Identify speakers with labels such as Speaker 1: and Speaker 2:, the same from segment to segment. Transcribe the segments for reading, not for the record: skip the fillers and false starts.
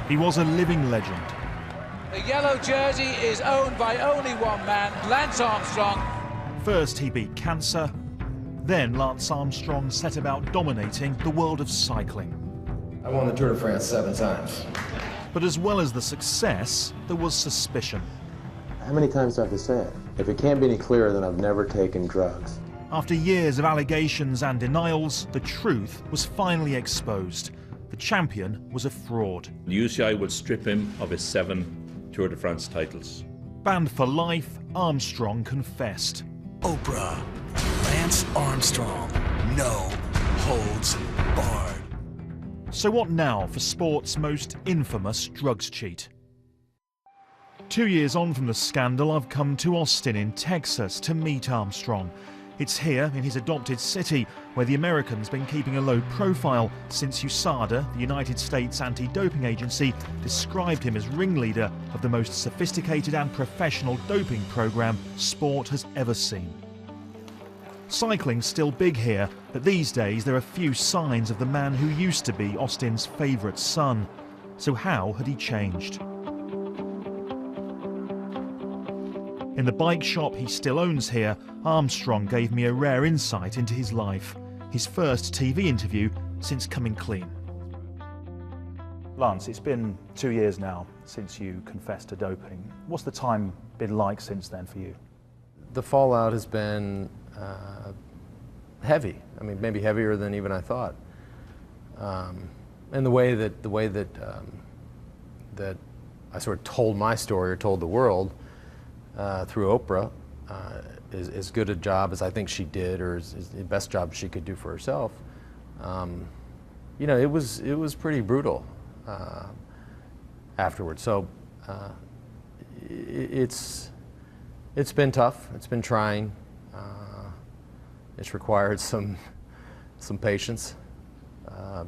Speaker 1: He was a living legend.
Speaker 2: The yellow jersey is owned by only one man, Lance Armstrong.
Speaker 1: First he beat cancer, then Lance Armstrong set about dominating the world of cycling.
Speaker 3: I won the Tour de France 7 times.
Speaker 1: But as well as the success, there was suspicion.
Speaker 4: How many times do I have to say it? If it can't be any clearer, then I've never taken drugs.
Speaker 1: After years of allegations and denials, the truth was finally exposed. The champion was a fraud.
Speaker 5: The UCI would strip him of his 7 Tour de France titles.
Speaker 1: Banned for life, Armstrong confessed.
Speaker 6: Oprah, Lance Armstrong, no holds barred.
Speaker 1: So what now for sport's most infamous drugs cheat? 2 years on from the scandal, I've come to Austin in Texas to meet Armstrong. It's here, in his adopted city, where the American's been keeping a low profile since USADA, the United States Anti-Doping Agency, described him as ringleader of the most sophisticated and professional doping program sport has ever seen. Cycling's still big here, but these days there are few signs of the man who used to be Austin's favourite son. So how had he changed? In the bike shop he still owns here, Armstrong gave me a rare insight into his life. His first TV interview since coming clean. Lance, it's been 2 years now since you confessed to doping. What's the time been like since then for you?
Speaker 3: The fallout has been heavy. I mean, maybe heavier than even I thought. And the way that that I sort of told my story or told the world through Oprah is as good a job as I think she did, or is the best job she could do for herself. You know, it was pretty brutal afterwards. So it's been tough. It's been trying. It's required some patience,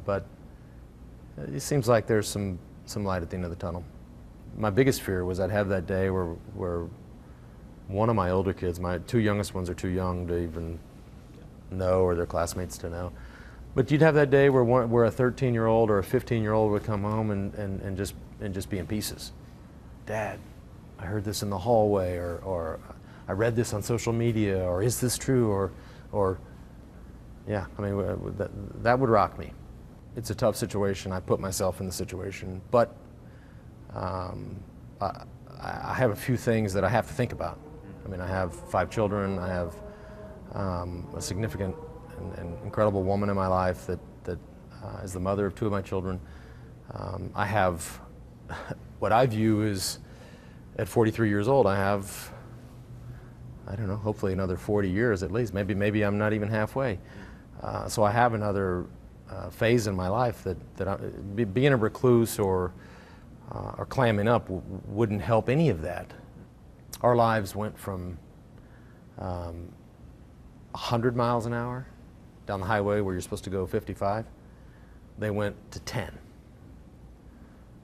Speaker 3: but it seems like there's some light at the end of the tunnel. My biggest fear was I'd have that day where one of my older kids, my 2 youngest ones are too young to even know, or their classmates to know. But you'd have that day where a 13-year-old or a 15-year-old would come home and just be in pieces. Dad, I heard this in the hallway, or I read this on social media, or is this true, or yeah, I mean, that would rock me. It's a tough situation. I put myself in the situation, but I have a few things that I have to think about. I mean, I have 5 children. I have a significant and incredible woman in my life that is the mother of 2 of my children. I have what I view is, at 43 years old, I have, I don't know, hopefully another 40 years at least. Maybe I'm not even halfway. So I have another phase in my life that being a recluse or clamming up wouldn't help any of that. Our lives went from 100 miles an hour down the highway where you're supposed to go 55. They went to 10.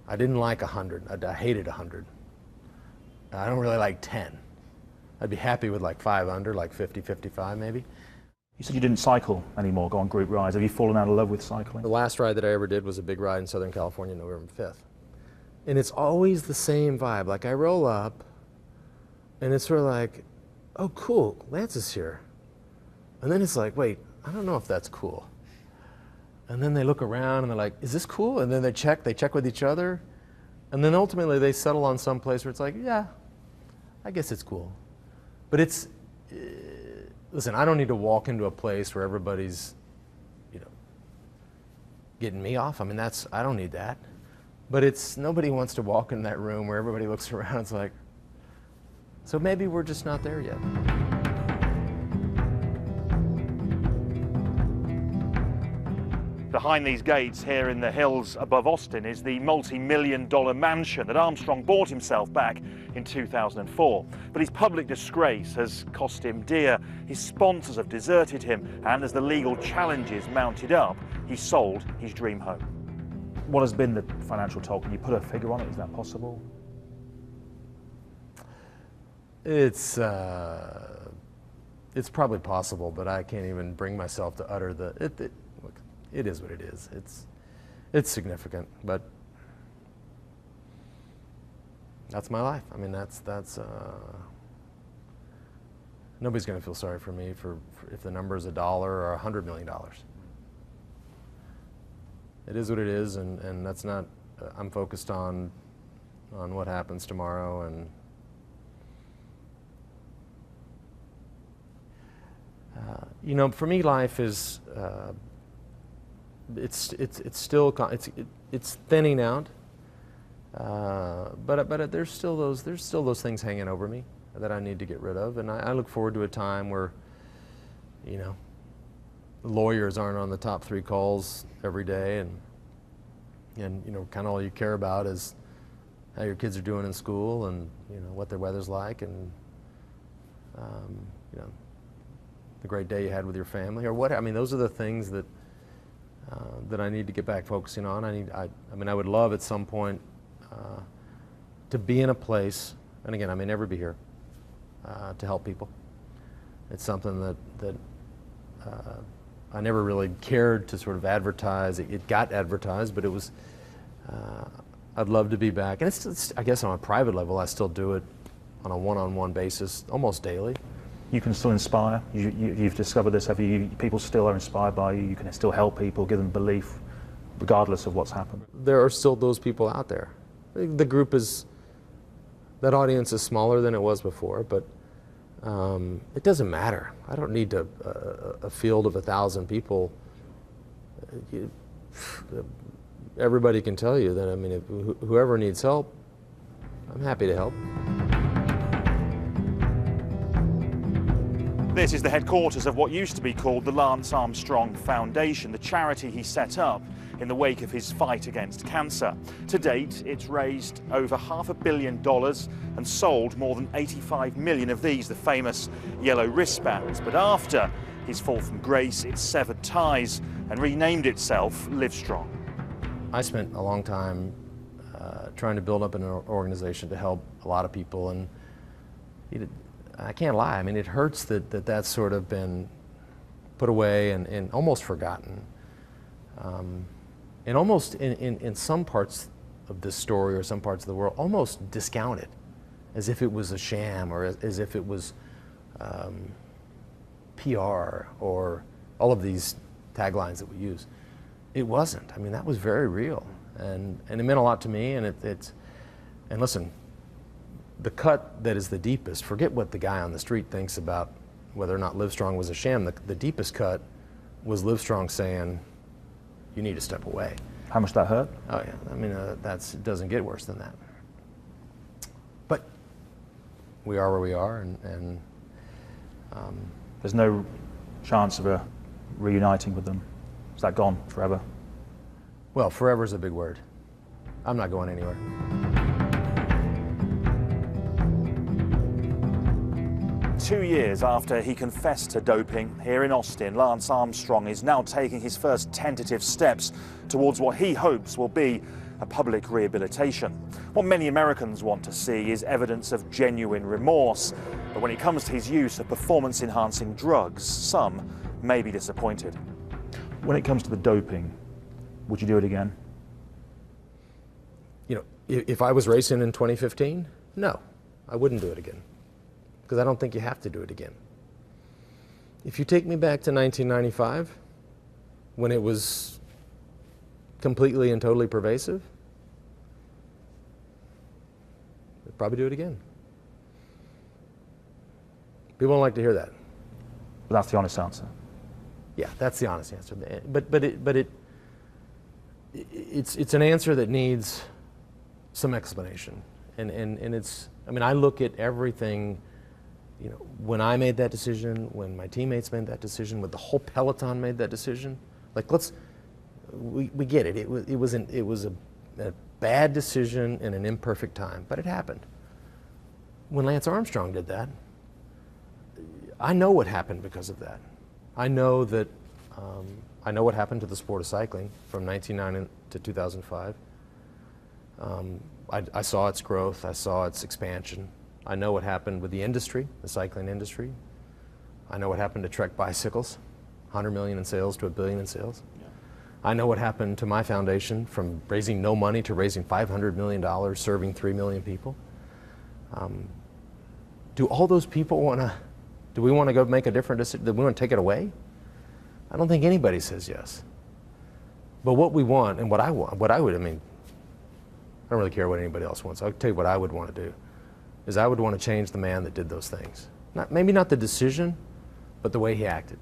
Speaker 3: I didn't like 100. I hated 100. I don't really like 10. I'd be happy with like 5 under, like 50, 55 maybe.
Speaker 1: You said you didn't cycle anymore, go on group rides. Have you fallen out of love with cycling?
Speaker 3: The last ride that I ever did was a big ride in Southern California, November 5th. And it's always the same vibe. Like, I roll up, and it's sort of like, oh, cool, Lance is here. And then it's like, wait, I don't know if that's cool. And then they look around, and they're like, is this cool? And then they check with each other. And then ultimately they settle on some place where it's like, yeah, I guess it's cool. But it's, listen, I don't need to walk into a place where everybody's, you know, getting me off. I mean, I don't need that. But nobody wants to walk in that room where everybody looks around and it's like, so maybe we're just not there yet.
Speaker 1: Behind these gates here in the hills above Austin is the multi-million-dollar mansion that Armstrong bought himself back in 2004. But his public disgrace has cost him dear. His sponsors have deserted him, and as the legal challenges mounted up, he sold his dream home. What has been the financial toll? Can you put a figure on it? Is that possible?
Speaker 3: It's probably possible, but I can't even bring myself to utter look, it is what it is. It's significant, but That's my life. I mean, nobody's going to feel sorry for me for if the number is $1 or $100 million. It is what it is, and that's not. I'm focused on what happens tomorrow, and you know, for me, life is it's still it's thinning out, but there's still those things hanging over me that I need to get rid of, and I look forward to a time where, you know, lawyers aren't on the top 3 calls every day, and you know, kind of all you care about is how your kids are doing in school, and you know what their weather's like, and you know, the great day you had with your family, or what. I mean, those are the things that that I need to get back focusing on. I mean, I would love at some point to be in a place, and again, I may never be here, to help people. It's something that I never really cared to sort of advertise. It got advertised, but it was, I'd love to be back. And it's, I guess on a private level, I still do it on a one-on-one basis almost daily.
Speaker 1: You can still inspire. You've discovered this, have you? People still are inspired by you. You can still help people, give them belief, regardless of what's happened.
Speaker 3: There are still those people out there. The group is, that audience is smaller than it was before, but it doesn't matter. I don't need a field of 1,000 people. Everybody can tell you that, I mean, if whoever needs help, I'm happy to help.
Speaker 1: This is the headquarters of what used to be called the Lance Armstrong Foundation, the charity he set up in the wake of his fight against cancer. To date, it's raised over $500 million and sold more than 85 million of these, the famous yellow wristbands. But after his fall from grace, it severed ties and renamed itself Livestrong.
Speaker 3: I spent a long time trying to build up an organization to help a lot of people, and I can't lie, I mean, it hurts that that's sort of been put away and almost forgotten. And almost in some parts of this story or some parts of the world, almost discounted, as if it was a sham, or as if it was PR, or all of these taglines that we use. It wasn't. I mean, that was very real, and it meant a lot to me. And and listen, the cut that is the deepest, forget what the guy on the street thinks about whether or not Livestrong was a sham. The deepest cut was Livestrong saying, you need to step away.
Speaker 1: How much that hurt?
Speaker 3: Oh yeah, I mean, it doesn't get worse than that. But we are where we are, and
Speaker 1: there's no chance of reuniting with them. Is that gone forever?
Speaker 3: Well, forever is a big word. I'm not going anywhere.
Speaker 1: 2 years after he confessed to doping here in Austin, Lance Armstrong is now taking his first tentative steps towards what he hopes will be a public rehabilitation. What many Americans want to see is evidence of genuine remorse, but when it comes to his use of performance-enhancing drugs, some may be disappointed. When it comes to the doping, would you do it again?
Speaker 3: You know, if I was racing in 2015, no, I wouldn't do it again, because I don't think you have to do it again. If you take me back to 1995, when it was completely and totally pervasive, I'd probably do it again. People don't like to hear that.
Speaker 1: But that's the honest answer.
Speaker 3: Yeah, that's the honest answer. But it's an answer that needs some explanation, and it's. I mean, I look at everything. You know, when I made that decision, when my teammates made that decision, when the whole peloton made that decision, like we get it. It was a bad decision in an imperfect time, but it happened. When Lance Armstrong did that, I know what happened because of that. I know that. I know what happened to the sport of cycling from 1990 to 2005. I saw its growth. I saw its expansion. I know what happened with the industry, the cycling industry. I know what happened to Trek bicycles, 100 million in sales to $1 billion in sales. Yeah. I know what happened to my foundation, from raising no money to raising $500 million, serving 3 million people. Do all those people want to, do we want to go make a different decision? Do we want to take it away? I don't think anybody says yes. But what we want and what I want, I don't really care what anybody else wants. I'll tell you what I would want to do, is I would want to change the man that did those things. Maybe not the decision, but the way he acted.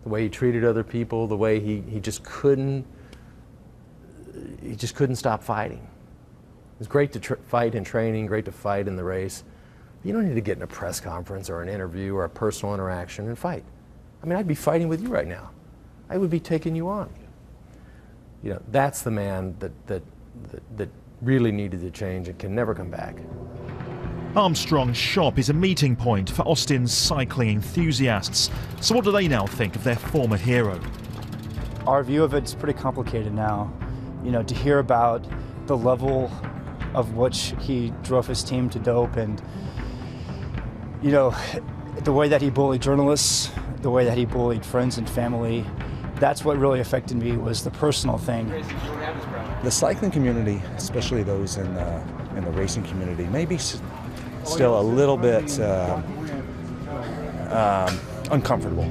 Speaker 3: The way he treated other people, the way he just couldn't stop fighting. It's great to fight in training, great to fight in the race. But you don't need to get in a press conference or an interview or a personal interaction and fight. I mean, I'd be fighting with you right now. I would be taking you on. You know, that's the man that really needed to change and can never come back.
Speaker 1: Armstrong's shop is a meeting point for Austin's cycling enthusiasts. So what do they now think of their former hero?
Speaker 7: Our view of it's pretty complicated now. You know, to hear about the level of which he drove his team to dope, and, you know, the way that he bullied journalists, the way that he bullied friends and family, that's what really affected me, was the personal thing.
Speaker 8: The cycling community, especially those in the racing community, may be still a little bit uncomfortable.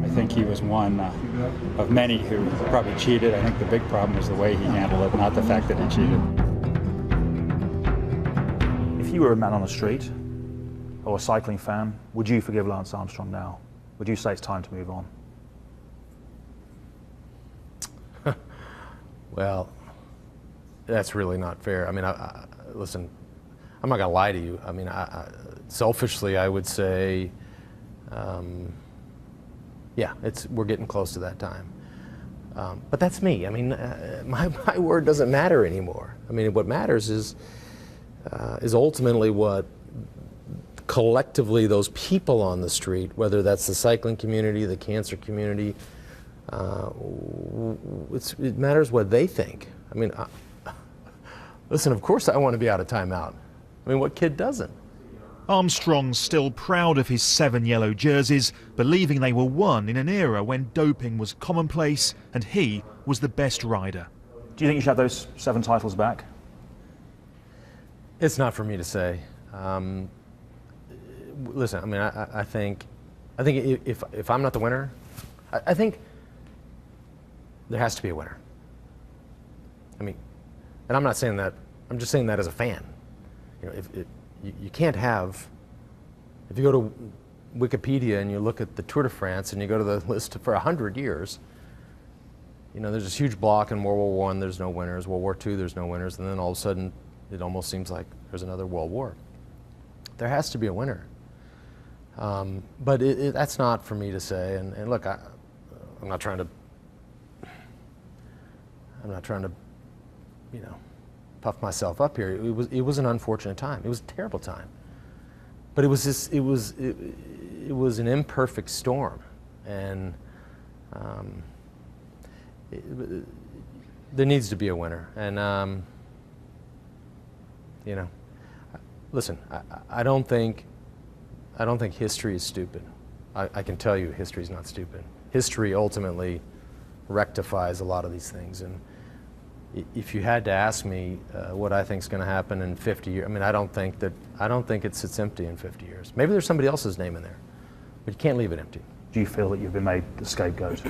Speaker 9: I think he was one of many who probably cheated. I think the big problem was the way he handled it, not the fact that he cheated.
Speaker 10: If you were a man on the street or a cycling fan, would you forgive Lance Armstrong now? Would you say it's time to move on?
Speaker 3: Well, that's really not fair. I mean, listen, I'm not going to lie to you. I mean, selfishly, I would say, yeah, we're getting close to that time. But that's me. I mean, my word doesn't matter anymore. I mean, what matters is ultimately what collectively those people on the street, whether that's the cycling community, the cancer community, it matters what they think. I mean, listen, of course I want to be out of timeout. I mean, what kid doesn't?
Speaker 1: Armstrong's still proud of his 7 yellow jerseys, believing they were won in an era when doping was commonplace and he was the best rider.
Speaker 10: Do you think you should have those 7 titles back?
Speaker 3: It's not for me to say. Listen, I mean, I think if I'm not the winner, I think there has to be a winner. I mean, and I'm not saying that, I'm just saying that as a fan. You know, you can't have, if you go to Wikipedia and you look at the Tour de France and you go to the list for 100 years, you know, there's this huge block in World War I, there's no winners, World War II, there's no winners, and then all of a sudden it almost seems like there's another World War. There has to be a winner. But that's not for me to say, and look, I'm not trying to, you know, puff myself up here. It was an unfortunate time. It was a terrible time. But it was an imperfect storm, and there needs to be a winner. And you know, listen, I don't think history is stupid. I can tell you history is not stupid. History ultimately rectifies a lot of these things. And if you had to ask me what I think is going to happen in 50 years, I mean, I don't think it sits empty in 50 years. Maybe there's somebody else's name in there, but you can't leave it empty.
Speaker 10: Do you feel that you've been made the scapegoat?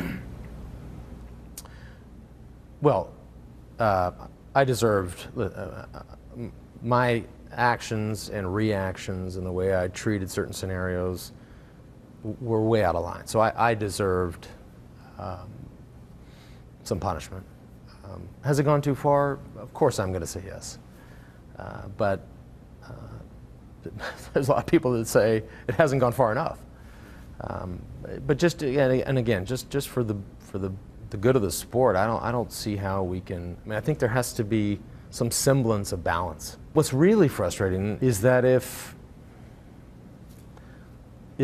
Speaker 3: Well, I deserved my actions and reactions and the way I treated certain scenarios were way out of line. So I deserved some punishment. Has it gone too far? Of course I'm going to say yes. But there's a lot of people that say it hasn't gone far enough. But just again, just for the good of the sport, I don't see how we can. I mean, I think there has to be some semblance of balance. What's really frustrating is that if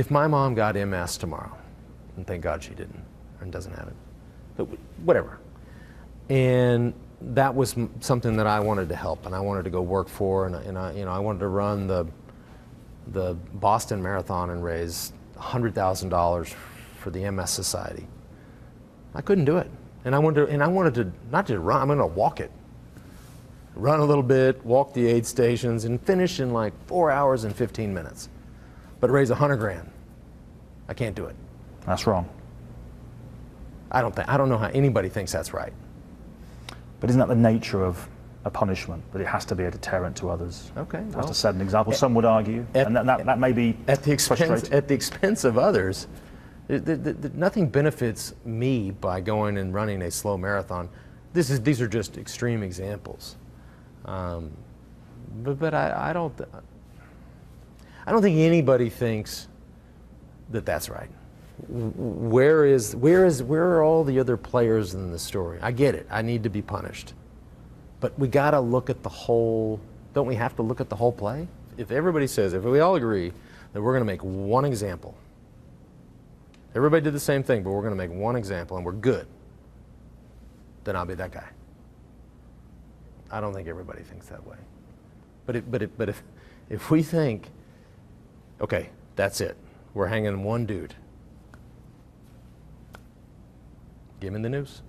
Speaker 3: my mom got MS tomorrow, and thank God she didn't, and doesn't have it, but whatever, and that was something that I wanted to help, and I wanted to go work for, and I wanted to run the Boston Marathon and raise $100,000 for the MS Society. I couldn't do it, and I wanted to not just run. I'm going to walk it. run a little bit, walk the aid stations, and finish in like 4 hours and 15 minutes. But raise $100 grand. I can't do it.
Speaker 10: That's wrong.
Speaker 3: I don't know how anybody thinks that's right.
Speaker 10: But isn't that the nature of a punishment, that it has to be a deterrent to others?
Speaker 3: Okay.
Speaker 10: It has to set an example. Some would argue, and that may be
Speaker 3: at the
Speaker 10: frustrating.
Speaker 3: expense of others. Nothing benefits me by going and running a slow marathon. These are just extreme examples. But I don't think anybody thinks that that's right. Where are all the other players in the story? I get it. I need to be punished. But we got to look at the whole, don't we have to look at the whole play? If everybody says, if we all agree that we're going to make one example, everybody did the same thing, but we're going to make one example and we're good, then I'll be that guy. I don't think everybody thinks that way. But if we think, okay, that's it, we're hanging one dude, give him the news.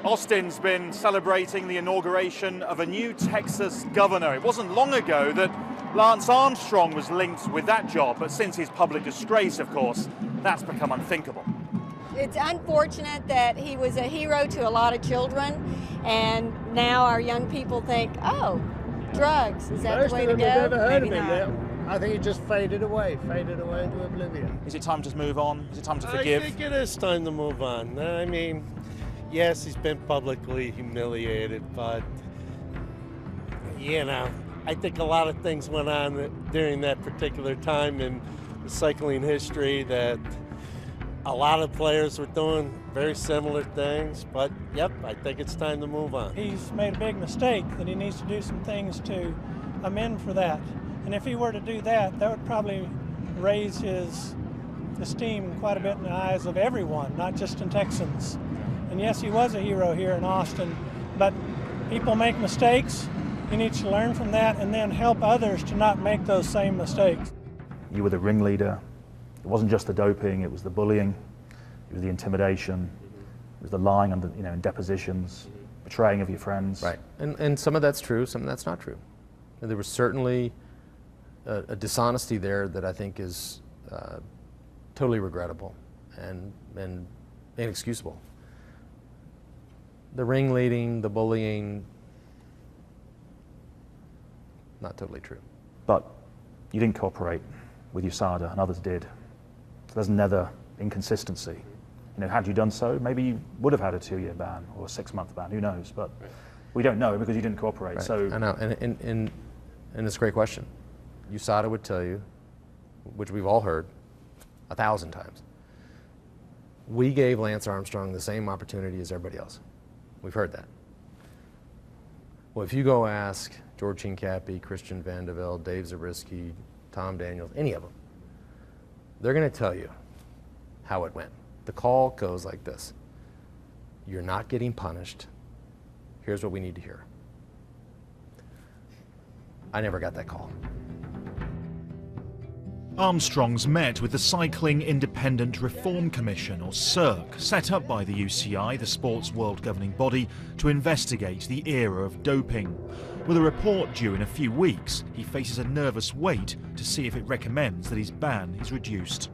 Speaker 1: Austin's been celebrating the inauguration of a new Texas governor. It wasn't long ago that Lance Armstrong was linked with that job, but since his public disgrace, of course, that's become unthinkable.
Speaker 11: It's unfortunate that he was a hero to a lot of children, and now our young people think, oh, drugs, is that the way to go?
Speaker 12: I've never heard
Speaker 11: Maybe
Speaker 12: of him
Speaker 11: not.
Speaker 12: now. I think it just faded away into oblivion.
Speaker 1: Is it time to move on? Is it time to forgive?
Speaker 12: I think it is time to move on. I mean, yes, he's been publicly humiliated, but, you know, I think a lot of things went on during that particular time in the cycling history that a lot of players were doing very similar things, but, yep, I think it's time to move on.
Speaker 13: He's made a big mistake that he needs to do some things to amend for that. And if he were to do that, that would probably raise his esteem quite a bit in the eyes of everyone, not just in Texans. And yes, he was a hero here in Austin, but people make mistakes. He needs to learn from that and then help others to not make those same mistakes.
Speaker 10: You were the ringleader. It wasn't just the doping, it was the bullying, it was the intimidation, it was the lying under, in depositions, betraying of your friends.
Speaker 3: Right, and some of that's true, some of that's not true. And there was certainly a dishonesty there that I think is totally regrettable and inexcusable. The ringleading, the bullying, not totally true.
Speaker 10: But you didn't cooperate with USADA and others did. So there's another inconsistency. Had you done so, maybe you would have had a 2-year ban or a 6-month ban, who knows? But we don't know because you didn't cooperate.
Speaker 3: Right.
Speaker 10: So
Speaker 3: I know, and it's a great question. USADA would tell you, which we've all heard 1,000 times, we gave Lance Armstrong the same opportunity as everybody else. We've heard that. Well, if you go ask George Hincapie, Christian Vandevelde, Dave Zabriskie, Tom Daniels, any of them, they're going to tell you how it went. The call goes like this: you're not getting punished. Here's what we need to hear. I never got that call.
Speaker 1: Armstrong's met with the Cycling Independent Reform Commission, or CIRC, set up by the UCI, the sports world governing body, to investigate the era of doping. With a report due in a few weeks, he faces a nervous wait to see if it recommends that his ban is reduced.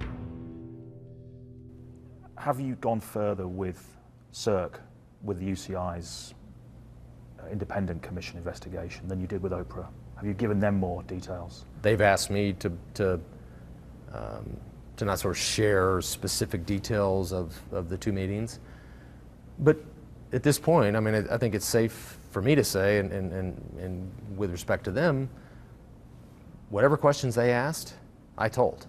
Speaker 10: have you gone further with CIRC, with the UCI's independent commission investigation than you did with Oprah? Have you given them more details?
Speaker 3: They've asked me to not sort of share specific details of the two meetings. But at this point, I mean, I think it's safe for me to say, and with respect to them, whatever questions they asked, I told.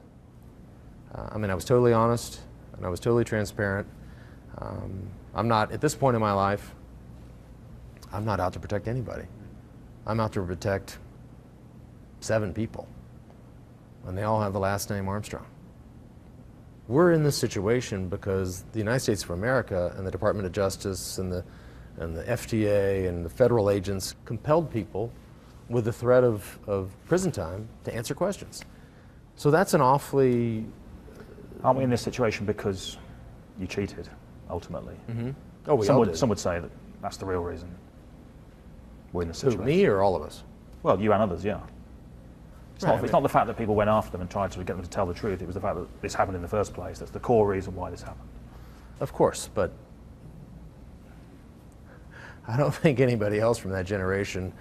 Speaker 3: I mean, I was totally honest, and I was totally transparent. I'm not, at this point in my life, I'm not out to protect anybody. I'm out to protect 7 people, and they all have the last name Armstrong. We're in this situation because the United States of America and the Department of Justice and the FTA and the federal agents compelled people with the threat of prison time to answer questions. So that's an awfully
Speaker 10: Aren't we in this situation because you cheated, ultimately?
Speaker 3: Mm-hmm. Oh, we all did.
Speaker 10: Some would say that that's the real reason we're in the situation.
Speaker 3: Who, me or all of us?
Speaker 10: Well, you and others, yeah. It's,
Speaker 3: Right,
Speaker 10: it's not the fact that people went after them and tried to get them to tell the truth. It was the fact that this happened in the first place. That's the core reason why this happened.
Speaker 3: Of course, but I don't think anybody else from that generation,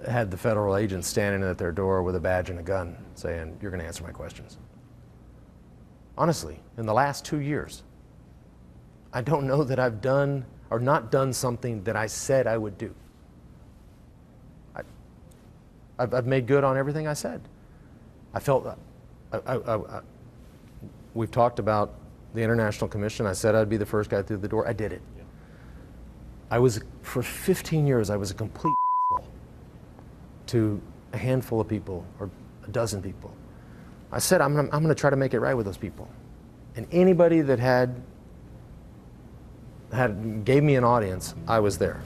Speaker 3: had the federal agents standing at their door with a badge and a gun saying, "You're going to answer my questions." Honestly, in the last 2 years, I don't know that I've done or not done something that I said I would do. I've made good on everything I said. I felt, we've talked about the International Commission. I said I'd be the first guy through the door. I did it. Yeah. I was, for 15 years, I was a complete asshole to a handful of people or a dozen people. I said I'm going to try to make it right with those people. And anybody that gave me an audience, I was there.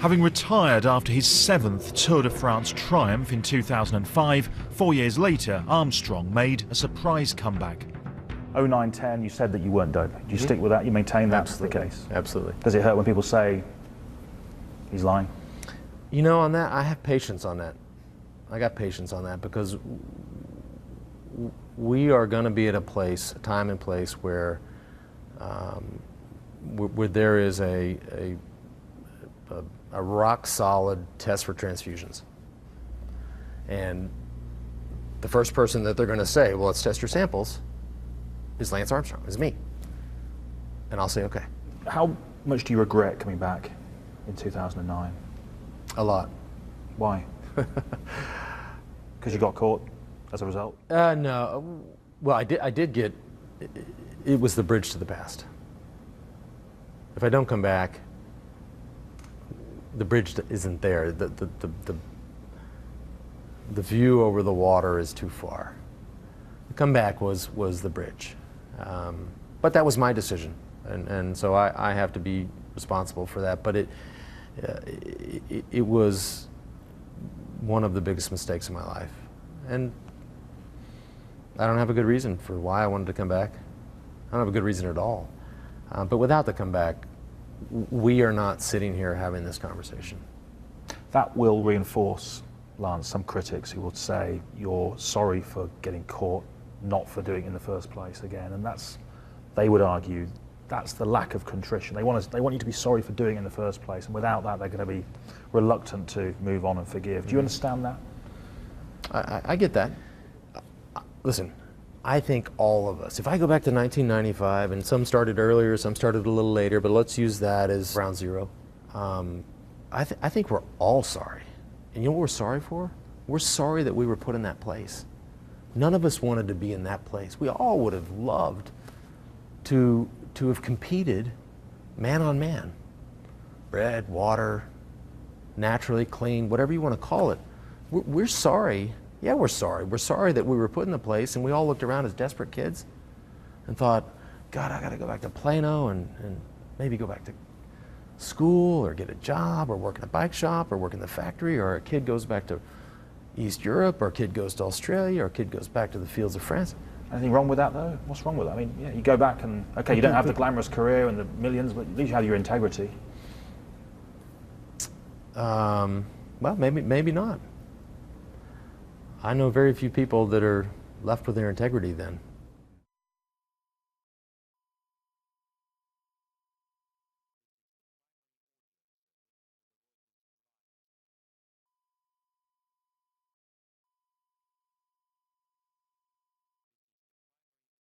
Speaker 1: Having retired after his 7th Tour de France triumph in 2005, 4 years later, Armstrong made a surprise comeback.
Speaker 10: 09-10, you said that you weren't doping. Do you stick with that? You maintain that's the case?
Speaker 3: Absolutely.
Speaker 10: Does it hurt when people say he's lying?
Speaker 3: You know, on that, I have patience on that. I got patience on that because we are going to be at a time and place where there is a rock solid test for transfusions. And the first person that they're going to say, well, let's test your samples, is Lance Armstrong, is me. And I'll say, okay.
Speaker 10: How much do you regret coming back in 2009?
Speaker 3: A lot.
Speaker 10: Why? Because you got caught as a result?
Speaker 3: No. Well, I did get, it was the bridge to the past. If I don't come back, the bridge isn't there. The view over the water is too far. The comeback was the bridge. But that was my decision. And so I have to be responsible for that. But it was one of the biggest mistakes in my life. And I don't have a good reason for why I wanted to come back. I don't have a good reason at all. But without the comeback, we are not sitting here having this conversation.
Speaker 10: That will reinforce, Lance, some critics who would say you're sorry for getting caught, not for doing it in the first place again. And they would argue, that's the lack of contrition. They want you to be sorry for doing it in the first place, and without that, they're going to be reluctant to move on and forgive. Do you understand that?
Speaker 3: I get that. Listen, I think all of us, if I go back to 1995, and some started earlier, some started a little later, but let's use that as ground zero. I think we're all sorry. And you know what we're sorry for? We're sorry that we were put in that place. None of us wanted to be in that place. We all would have loved to have competed man on man. Bread, water, naturally clean, whatever you want to call it. We're sorry. Yeah, we're sorry. We're sorry that we were put in the place and we all looked around as desperate kids and thought, God, I got to go back to Plano and maybe go back to school or get a job or work in a bike shop or work in the factory, or a kid goes back to East Europe, or a kid goes to Australia, or a kid goes back to the fields of France.
Speaker 10: Anything wrong with that, though? What's wrong with that? I mean, yeah, you go back and, okay, you don't have the glamorous career and the millions, but at least you have your integrity.
Speaker 3: Well, maybe not. I know very few people that are left with their integrity then.